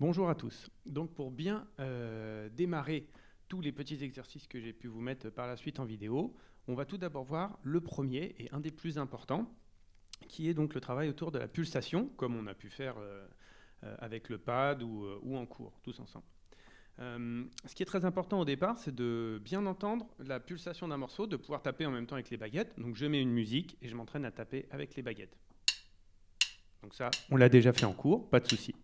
Bonjour à tous. Donc pour bien démarrer tous les petits exercices que j'ai pu vous mettre par la suite en vidéo, on va tout d'abord voir le premier et un des plus importants, qui est donc le travail autour de la pulsation, comme on a pu faire avec le pad ou en cours, tous ensemble. Ce qui est très important au départ, c'est de bien entendre la pulsation d'un morceau, de pouvoir taper en même temps avec les baguettes. Donc je mets une musique et je m'entraîne à taper avec les baguettes. Donc ça, on l'a déjà fait en cours, pas de souci.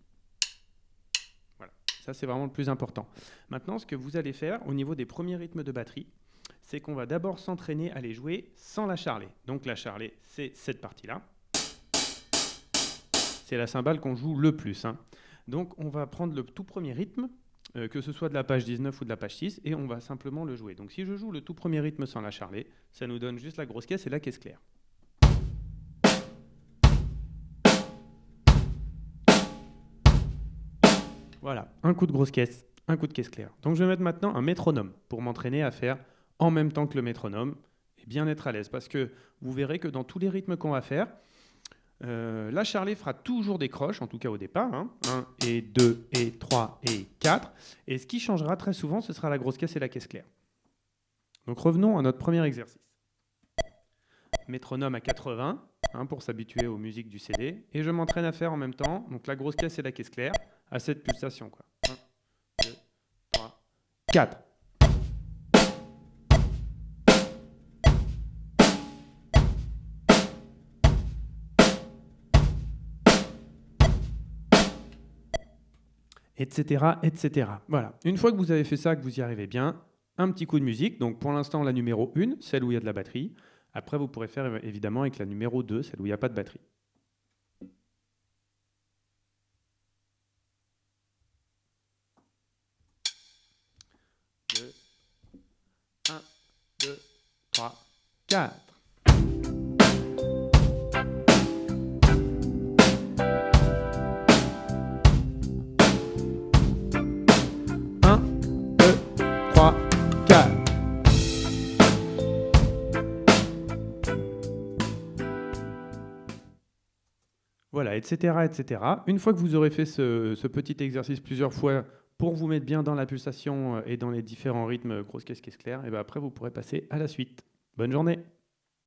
Voilà, ça c'est vraiment le plus important. Maintenant, ce que vous allez faire au niveau des premiers rythmes de batterie, c'est qu'on va d'abord s'entraîner à les jouer sans la charlet. Donc la charlet, c'est cette partie-là. C'est la cymbale qu'on joue le plus. Donc on va prendre le tout premier rythme, que ce soit de la page 19 ou de la page 6, et on va simplement le jouer. Donc si je joue le tout premier rythme sans la charlet, ça nous donne juste la grosse caisse et la caisse claire. Voilà, un coup de grosse caisse, un coup de caisse claire. Donc je vais mettre maintenant un métronome pour m'entraîner à faire en même temps que le métronome et bien être à l'aise. Parce que vous verrez que dans tous les rythmes qu'on va faire, la charlet fera toujours des croches, en tout cas au départ. 1 et 2 et 3 et 4. Et ce qui changera très souvent, ce sera la grosse caisse et la caisse claire. Donc revenons à notre premier exercice. Métronome à 80 pour s'habituer aux musiques du CD. Et je m'entraîne à faire en même temps donc la grosse caisse et la caisse claire à cette pulsation. 1, 2, 3, 4. Etc., etc. Voilà. Une fois que vous avez fait ça, que vous y arrivez bien, un petit coup de musique. Donc pour l'instant, la numéro 1, celle où il y a de la batterie. Après, vous pourrez faire évidemment avec la numéro 2, celle où il n'y a pas de batterie. 2, 1, 2, 3, 4. Voilà, etc., etc. Une fois que vous aurez fait ce petit exercice plusieurs fois pour vous mettre bien dans la pulsation et dans les différents rythmes grosse caisse, caisse claire, et bien après vous pourrez passer à la suite. Bonne journée!